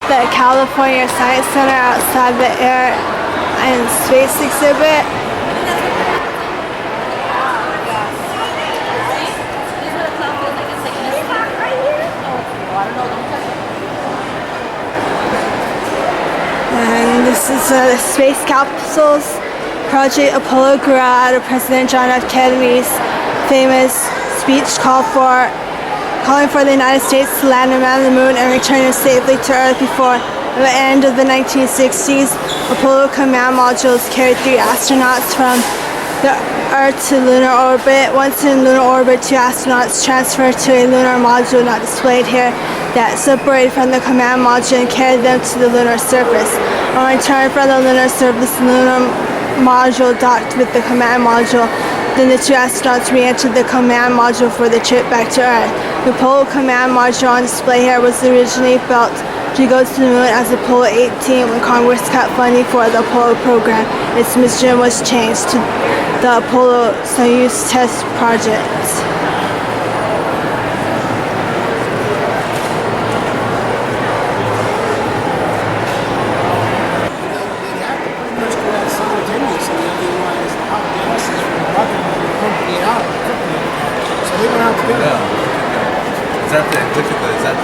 The California Science Center outside the Air and Space exhibit. And this is the space capsules project Apollo grew out of President John F. Kennedy's famous speech calling for the United States to land a man on the moon and return him safely to Earth before the end of the 1960s. Apollo command modules carried 3 astronauts from the Earth to lunar orbit. Once in lunar orbit, 2 astronauts transferred to a lunar module not displayed here that separated from the command module and carried them to the lunar surface. On return from the lunar surface, the lunar module docked with the command module. Then the 2 astronauts re-entered the command module for the trip back to Earth. The Apollo command module on display here was originally built to go to the moon as Apollo 18 when Congress cut funding for the Apollo program. Its mission was changed to the Apollo Soyuz test project.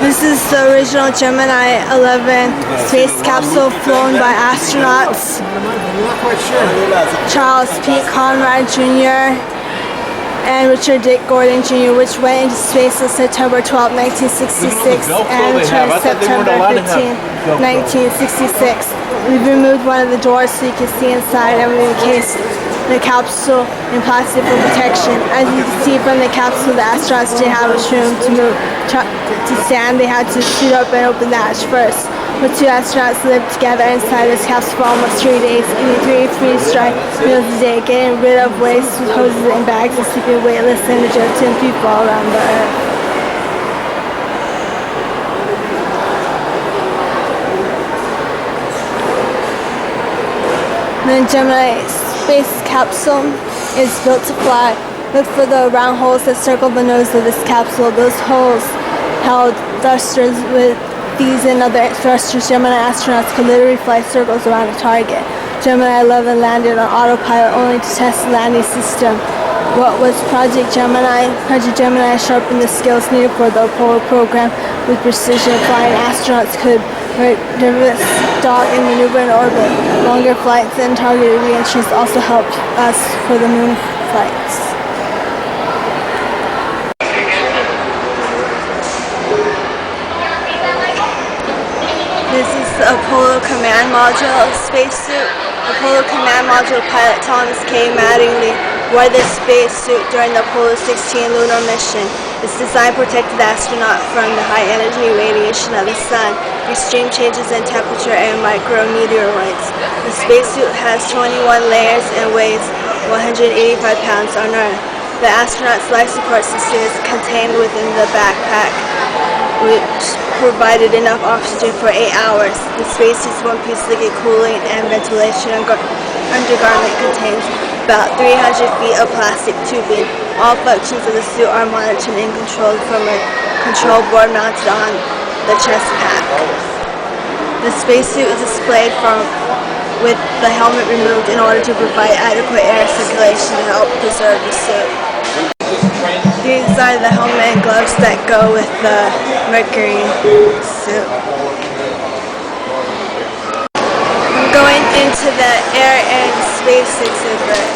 This is the original Gemini 11 space capsule flown by astronauts Charles P. Conrad Jr. and Richard Dick Gordon Jr., which went into space on September 12, 1966 and returned September 15, 1966. We've removed one of the doors so you can see inside, and we encased the capsule in plastic for protection. As you can see from the capsule, the astronauts didn't have much room to move. To stand, they had to suit up and open the hatch first. The 2 astronauts lived together inside this capsule for almost 3 days, eating 3 freeze-dried meals a day, getting rid of waste with hoses and bags, and sleeping weightless in the jet 10 people all around the Earth. The Gemini space capsule is built to fly. Look for the round holes that circle the nose of this capsule. Those holes held thrusters. With these and other thrusters, Gemini astronauts could literally fly circles around a target. Gemini 11 landed on autopilot only to test the landing system. What was Project Gemini? Project Gemini sharpened the skills needed for the Apollo program with precision. Flying astronauts could reverse, dock, and maneuver in orbit. Longer flights and targeted re-entries also helped us for the moon flights. This is the Apollo Command Module spacesuit. Apollo Command Module pilot Thomas K. Mattingly wore this spacesuit during the Apollo 16 lunar mission. Its design protected the astronaut from the high-energy radiation of the sun, extreme changes in temperature, and micrometeoroids. The spacesuit has 21 layers and weighs 185 pounds on Earth. The astronaut's life support system is contained within the backpack, which provided enough oxygen for 8 hours. The spacesuit's one-piece liquid cooling and ventilation undergarment contains about 300 feet of plastic tubing. All functions of the suit are monitored and controlled from a control board mounted on the chest pack. The spacesuit is displayed with the helmet removed in order to provide adequate air circulation to help preserve the suit. These are the helmet and gloves that go with the Mercury suit. I'm going into the Air and Space exhibit.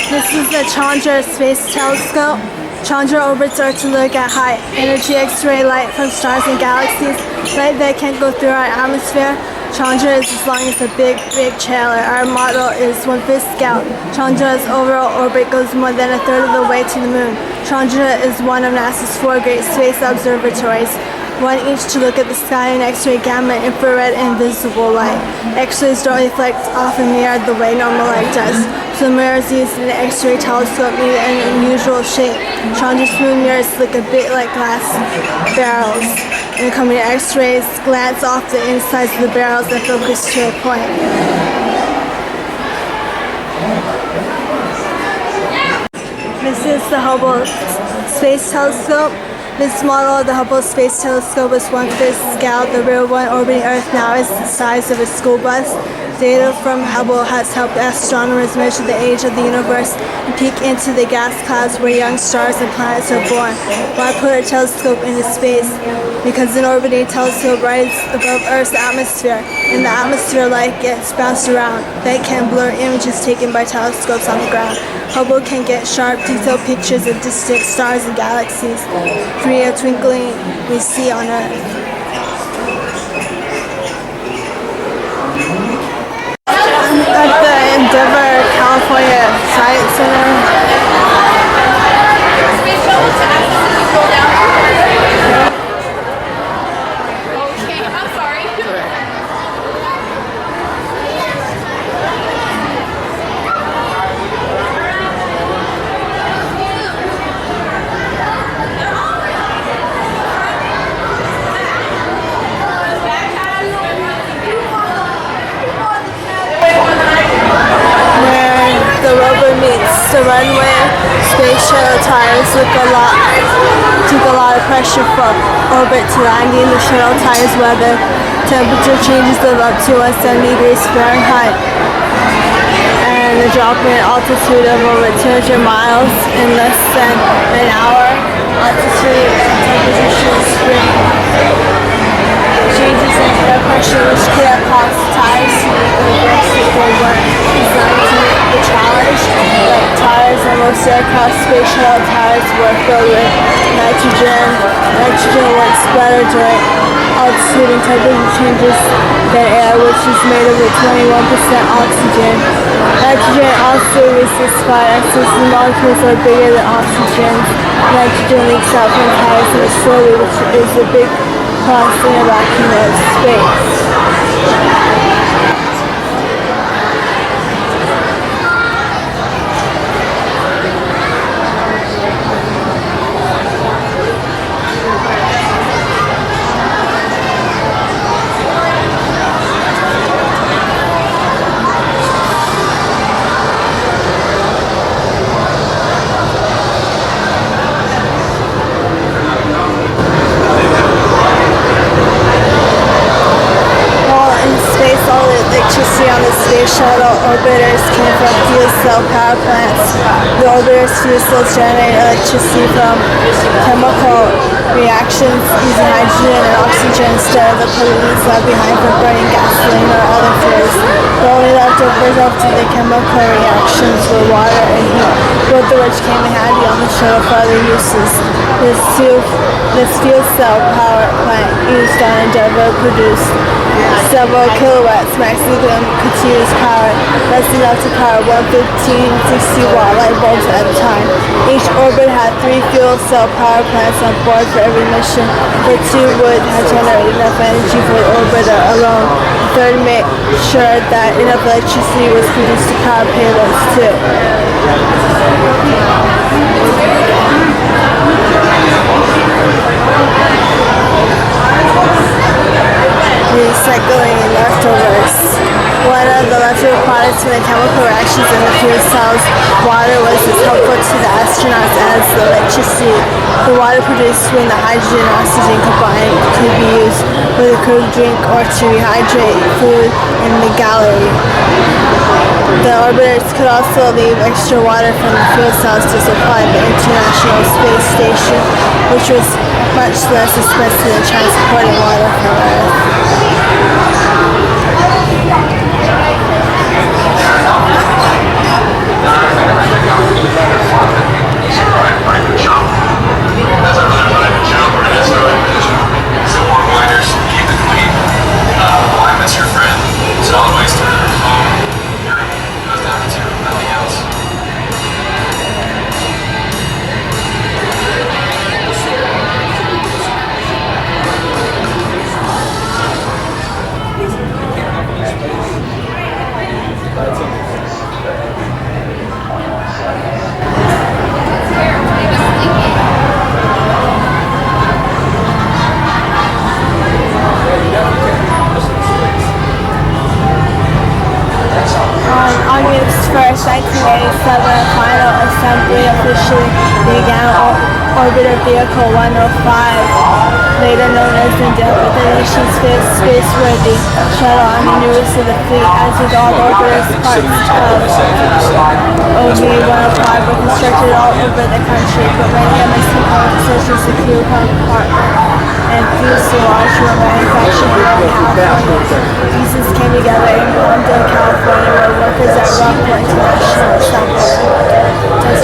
This is the Chandra Space Telescope. Chandra orbits Earth to look at high-energy X-ray light from stars and galaxies, light that can't go through our atmosphere. Chandra is as long as a big trailer. Our model is 1/5 scale. Chandra's overall orbit goes more than a third of the way to the moon. Chandra is one of NASA's 4 great space observatories, one each to look at the sky in X-ray, gamma, infrared, and visible light. X-rays don't reflect off a mirror the way normal light does, so mirrors used in the X-ray telescope need an unusual shape. Chandra's moon mirrors look a bit like glass barrels. Incoming X-rays glance off the insides of the barrels and focus to a point. This is the Hubble Space Telescope. This model of the Hubble Space Telescope is 1/5 scale. The real one orbiting Earth now is the size of a school bus. Data from Hubble has helped astronomers measure the age of the universe and peek into the gas clouds where young stars and planets are born. Why put a telescope into space? Because an orbiting telescope rises above Earth's atmosphere. In the atmosphere, light gets bounced around. That can blur images taken by telescopes on the ground. Hubble can get sharp, detailed pictures of distant stars and galaxies, free of twinkling we see on Earth. At the Endeavor, California Science Center. Okay, I'm sorry. Where the rubber meets the runway, space shuttle tires took a lot of pressure from orbit to landing. The shuttle tires weather temperature changes of up to 170 degrees Fahrenheit and a drop in altitude of over 200 miles in less than an hour. Altitude and temperature changes in air pressure which could have caused tires to leak or burst if they weren't designed to meet the challenge. Like tires on most aircraft, space shuttle tires were filled with nitrogen. Nitrogen works better during altitude and temperature changes than air, which is made up of 21% oxygen. Nitrogen also resists fire since the molecules are bigger than oxygen. Nitrogen leaks out from tires more slowly, which is a big plus in a vacuum of space. All the electricity on the space shuttle orbiters came from fuel cell power plants. The orbiters' fuel cells generate electricity from chemical reactions using hydrogen and oxygen instead of the pollutants left behind from burning gasoline or other fuels. The only leftovers after the chemical reactions were water and heat, both of which came in handy on the shuttle for other uses. This fuel cell power plant used on Endeavour produced several kilowatts maximum continuous power. That's enough to power 115-60-watt light bulbs at a time. Each orbit had 3 fuel cell power plants on board for every mission, but 2 would have generated enough energy for the orbiter alone. The third made sure that enough electricity was produced to power payloads too. Recycling leftovers. One of the leftover products from the chemical reactions in the fuel cells, water, was as helpful to the astronauts as the electricity. The water produced when the hydrogen and oxygen combined could be used with a cold drink or to rehydrate food in the gallery. The orbiters could also leave extra water from the fuel cells to supply the International Space Station, which was much less expensive than transporting water from Earth. August 1st, 1987, final assembly officially began. Orbiter Vehicle 105, later known as Endeavour, the nation's fifth space-worthy shuttle and the newest of the fleet, as with all orbiters, parts of OV-105 were constructed all over the country, but many of its components, such as the crew compartment and fuselage, were manufactured in California. Pieces came together in Glendale, California, where workers at Rockwell International assembled test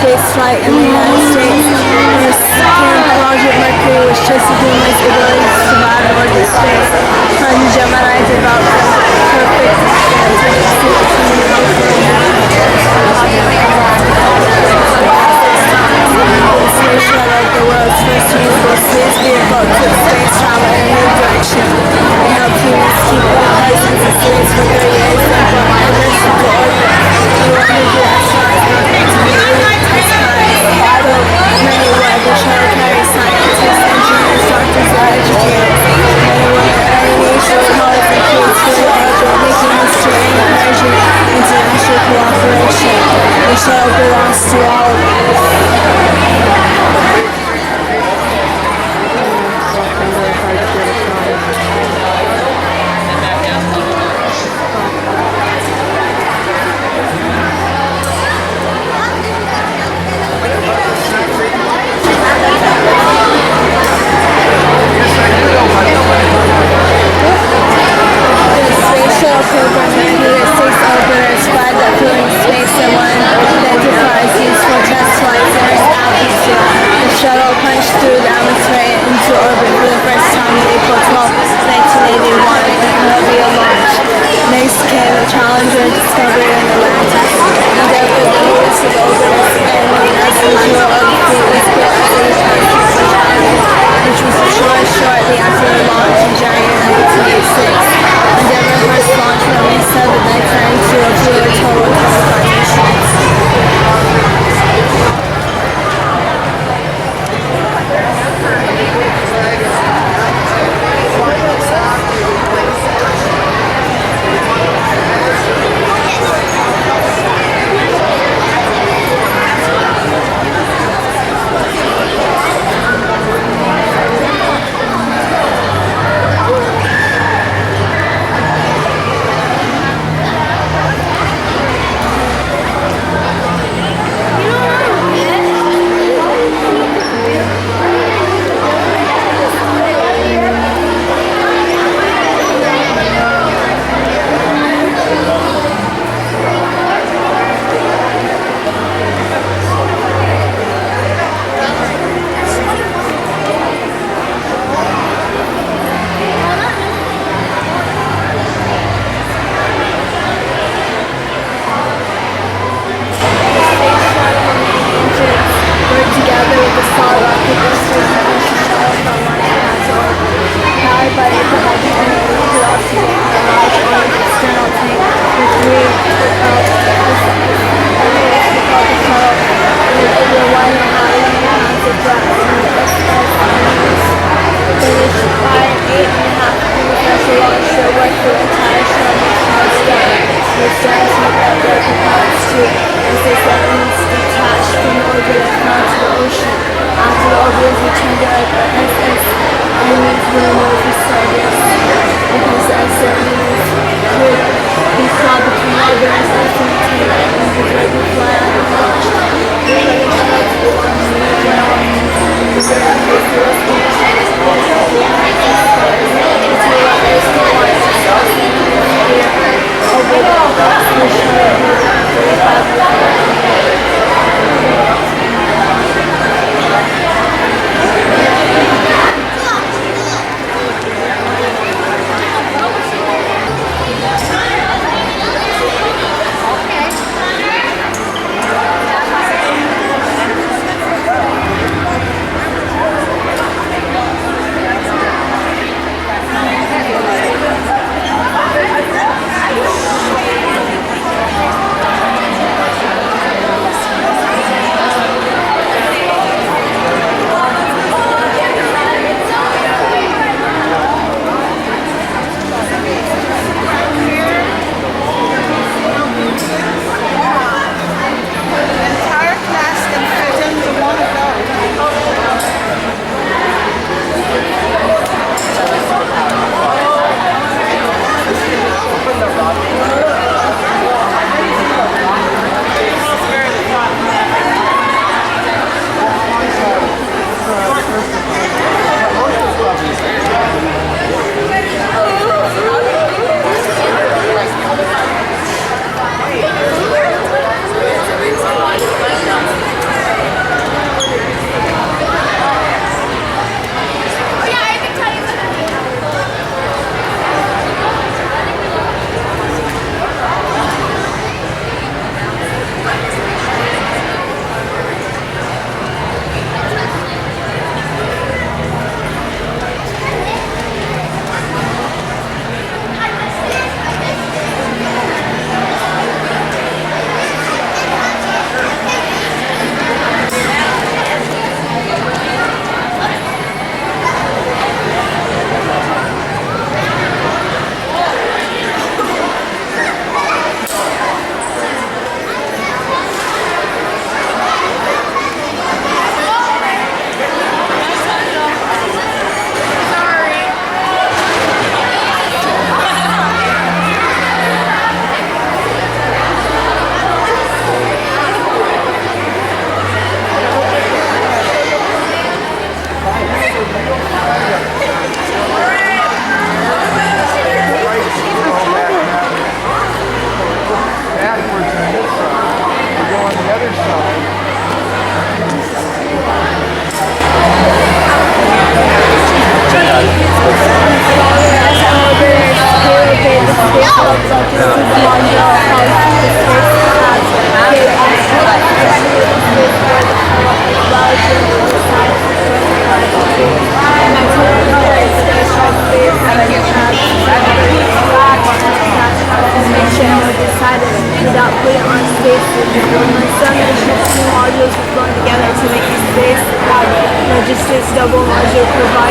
spaceflight in the United States. The second Project Mercury was testing humans' ability to survive in order space. And Gemini developed a perfect scientific suit to the space shuttle, the world's first usable space vehicle, took space travel in a new direction. It helped humans keep their presence in space for 30 years and brought others into orbit. They wanted to astronauts not to be many were the shuttle carried scientists, engineers, doctors, Challenger, Discovery, and Atlantis. Endeavour the roots of Oberus and as the hero of the fleet was built as a which was destroyed shortly after the launch in January 1986. Endeavour first launched on May 7, 1992, a fleet of total of 25 missions.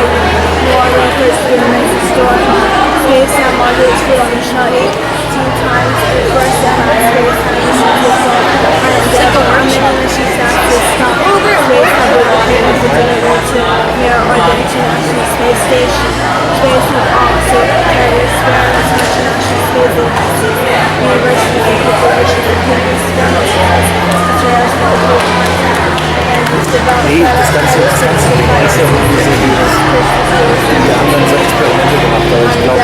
New Orleans first humans stored space and modules for original 18 times the first ever space and mission to start and many missions that could stop space have been delivered to near or the International Space Station. Space have also carried experiments to International Space Agency, University of Corporation and Human Experiments as well as medical contact and developed Nee, das Ganze ist ja irgendwie so die anderen so Experimente gemacht, aber ich glaube,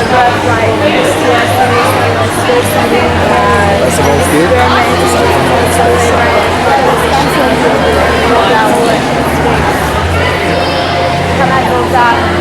weißt du, worum es geht? Das ist einfach nur ein Can I go back?